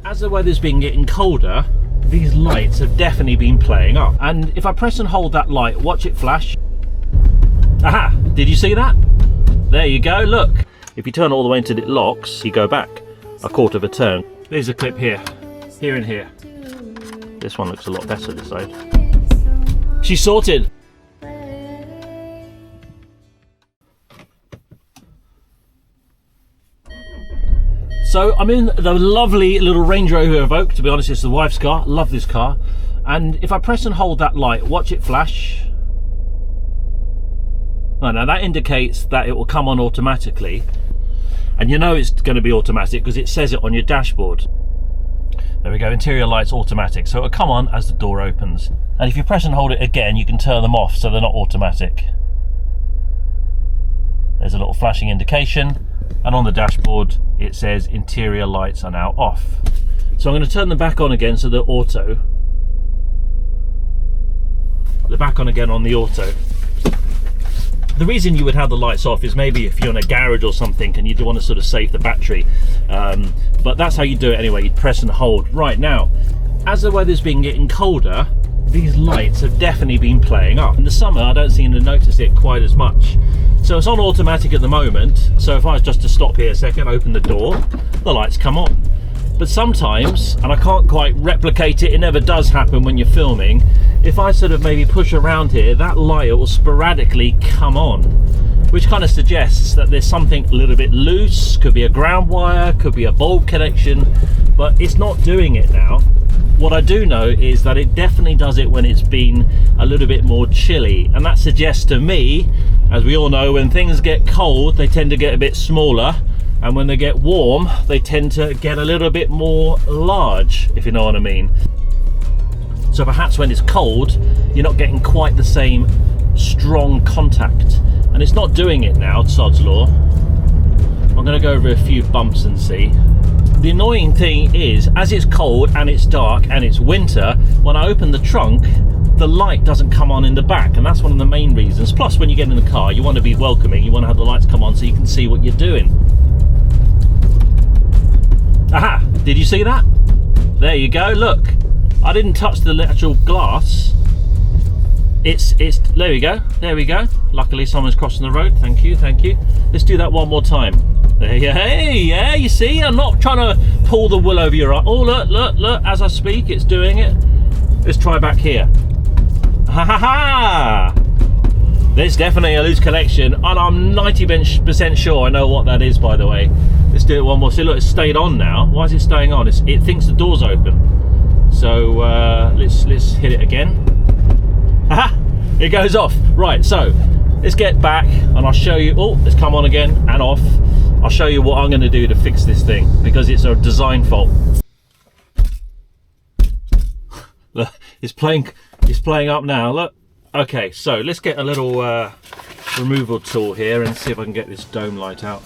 As the weather's been getting colder, these lights have definitely been playing up. And if I press and hold that light, watch it flash. Aha! Did you see that? There you go, look. If you turn all the way until it locks, you go back a quarter of a turn. There's a clip here, here and here. This one looks a lot better this side. She's sorted. So I'm in the lovely little Range Rover Evoque. To be honest, it's the wife's car. Love this car. And if I press and hold that light, watch it flash. Oh, now that indicates that it will come on automatically. And you know it's going to be automatic because it says it on your dashboard. There we go, interior lights automatic. So it'll come on as the door opens. And if you press and hold it again, you can turn them off so they're not automatic. There's a little flashing indication. And on the dashboard, it says interior lights are now off. So I'm going to turn them back on again so they're auto. They're back on again on the auto. The reason you would have the lights off is maybe if you're in a garage or something and you do want to sort of save the battery. But that's how you do it anyway. You press and hold. Right now, as the weather's been getting colder, these lights have definitely been playing up. In the summer, I don't seem to notice it quite as much. So it's on automatic at the moment. So if I was just to stop here a second, open the door, the lights come on. But sometimes, and I can't quite replicate it, it never does happen when you're filming, if I sort of maybe push around here, that light will sporadically come on, which kind of suggests that there's something a little bit loose. Could be a ground wire, could be a bulb connection, but it's not doing it now. What I do know is that it definitely does it when it's been a little bit more chilly, and that suggests to me, as we all know, when things get cold they tend to get a bit smaller, and when they get warm they tend to get a little bit more large, if you know what I mean. So perhaps when it's cold you're not getting quite the same strong contact, and it's not doing it now, sod's law. I'm going to go over a few bumps and see. The annoying thing is, as it's cold and it's dark and it's winter, when I open the trunk, the light doesn't come on in the back, and that's one of the main reasons. Plus, when you get in the car, you want to be welcoming, you want to have the lights come on so you can see what you're doing. Aha! Did you see that? There you go, look. I didn't touch the actual glass. It's there we go. Luckily someone's crossing the road. Thank you. Let's do that one more time. There you go. Hey, yeah, you see, I'm not trying to pull the wool over your eye. Oh, look, as I speak, it's doing it. Let's try back here. Ha ha ha! There's definitely a loose connection, and I'm 90% sure I know what that is, by the way. Let's do it one more. See, look, it's stayed on now. Why is it staying on? It thinks the door's open. So let's hit it again. Aha! It goes off. Right, so let's get back and I'll show you. Oh, it's come on again and off. I'll show you what I'm going to do to fix this thing, because it's a design fault. Look, it's playing up now. Look. Okay, so let's get a little removal tool here and see if I can get this dome light out.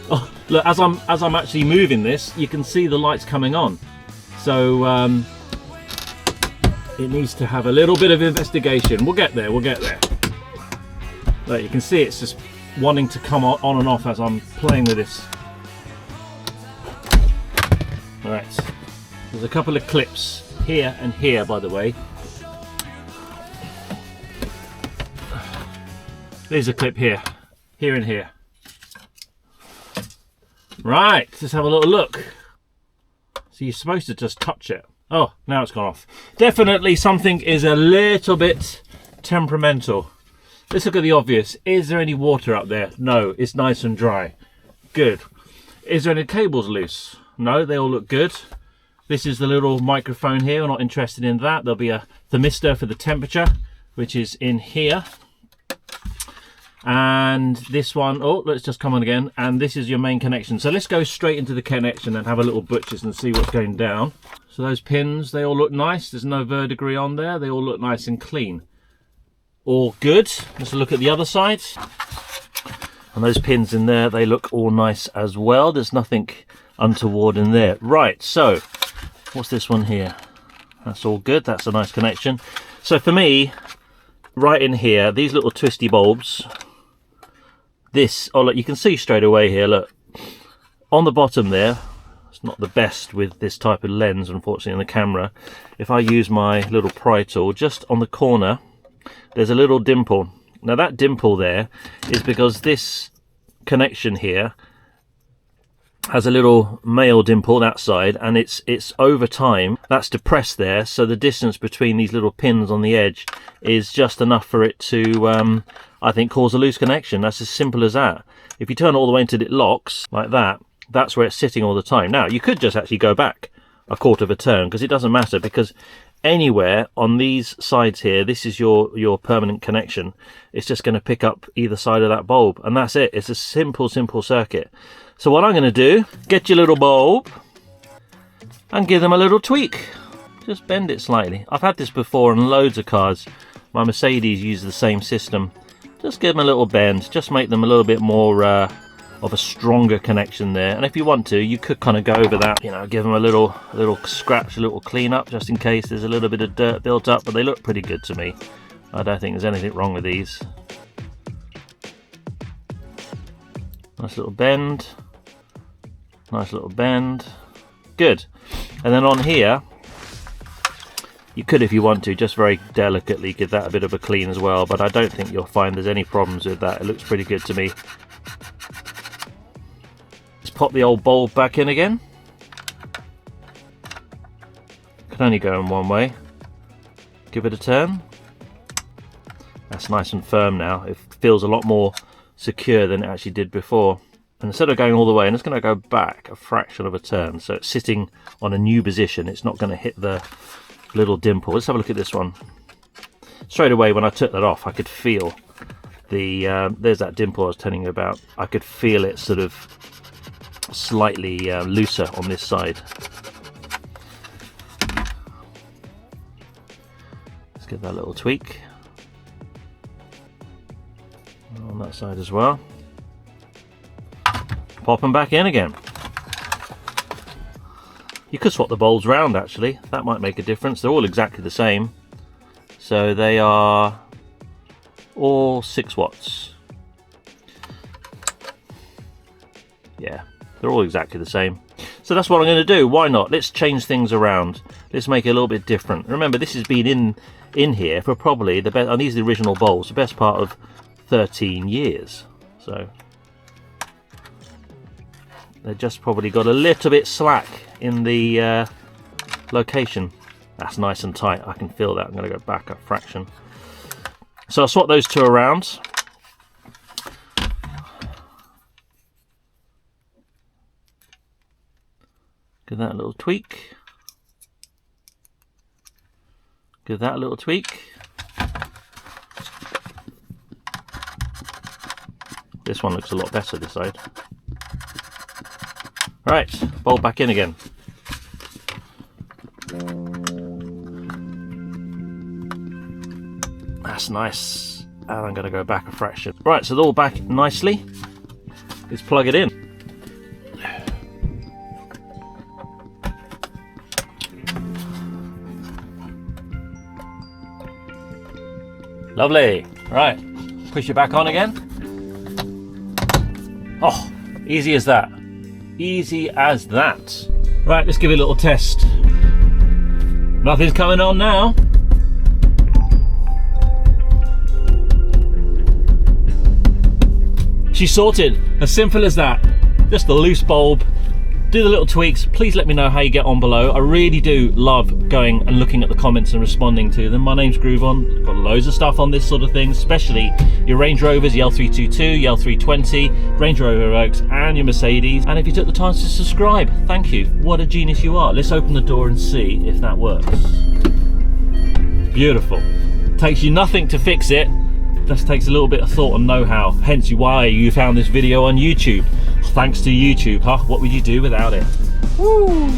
Oh, look, as I'm actually moving this, you can see the lights coming on. So it needs to have a little bit of investigation. We'll get there. Look, you can see it's just wanting to come on and off as I'm playing with this. Right, there's a couple of clips here and here, by the way. There's a clip here and here. Right, let's have a little look. So you're supposed to just touch it. Oh, now it's gone off. Definitely something is a little bit temperamental. Let's look at the obvious. Is there any water up there? No, it's nice and dry. Good. Is there any cables loose? No, they all look good. This is the little microphone here. We're not interested in that. There'll be a thermistor for the temperature, which is in here. And this one, oh, let's just come on again. And this is your main connection. So let's go straight into the connection and have a little butchers and see what's going down. So those pins, they all look nice. There's no verdigris on there. They all look nice and clean. All good. Let's look at the other side. And those pins in there, they look all nice as well. There's nothing untoward in there. Right, so what's this one here? That's all good. That's a nice connection. So for me, right in here, these little twisty bulbs, this, oh look, you can see straight away here, look, on the bottom there, it's not the best with this type of lens, unfortunately, in the camera. If I use my little pry tool, just on the corner, there's a little dimple. Now that dimple there is because this connection here has a little male dimple that side, and it's over time that's depressed there, so the distance between these little pins on the edge is just enough for it to I think cause a loose connection. That's as simple as that. If you turn it all the way until it locks like that, that's where it's sitting all the time. Now you could just actually go back a quarter of a turn, because it doesn't matter, because anywhere on these sides here, this is your permanent connection. It's just going to pick up either side of that bulb, and that's it. It's a simple circuit. So what I'm going to do, get your little bulb and give them a little tweak. Just bend it slightly. I've had this before on loads of cars. My Mercedes uses the same system. Just give them a little bend, just make them a little bit more of a stronger connection there. And if you want to, you could kind of go over that, you know, give them a little scratch, a little clean up, just in case there's a little bit of dirt built up, but they look pretty good to me. I don't think there's anything wrong with these. Nice little bend. Nice little bend. Good. And then on here, you could, if you want to, just very delicately give that a bit of a clean as well, but I don't think you'll find there's any problems with that. It looks pretty good to me. Let's pop the old bulb back in again. Can only go in one way. Give it a turn. That's nice and firm now. It feels a lot more secure than it actually did before. And instead of going all the way, I'm just going to go back a fraction of a turn, so it's sitting on a new position. It's not going to hit the little dimple. Let's have a look at this one. Straight away when I took that off, I could feel the there's that dimple I was telling you about. I could feel it sort of slightly looser on this side. Let's give that a little tweak on that side as well. Pop them back in again. You could swap the bulbs round, actually. That might make a difference. They're all exactly the same. So they are all 6 watts. Yeah, they're all exactly the same. So that's what I'm going to do. Why not? Let's change things around. Let's make it a little bit different. Remember, this has been in here for probably the best, and these are the original bulbs, the best part of 13 years. So they just probably got a little bit slack in the location. That's nice and tight. I can feel that. I'm going to go back a fraction. So I'll swap those two around. Give that a little tweak. Give that a little tweak. This one looks a lot better this side. Right, bulb back in again. That's nice. And I'm going to go back a fraction. Right, so they're all back nicely. Let's plug it in. Lovely. Right, push it back on again. Oh, easy as that. Easy as that. Right, let's give it a little test. Nothing's coming on now. She's sorted. As simple as that. Just a loose bulb. Do the little tweaks. Please let me know how you get on below. I really do love going and looking at the comments and responding to them. My name's Groovon. Got loads of stuff on this sort of thing, especially your Range Rovers, your L322, your L320, Range Rover Evoques, and your Mercedes. And if you took the time to subscribe, thank you. What a genius you are. Let's open the door and see if that works. Beautiful. Takes you nothing to fix it. Just takes a little bit of thought and know-how. Hence why you found this video on YouTube. Thanks to YouTube, huh? What would you do without it? Woo!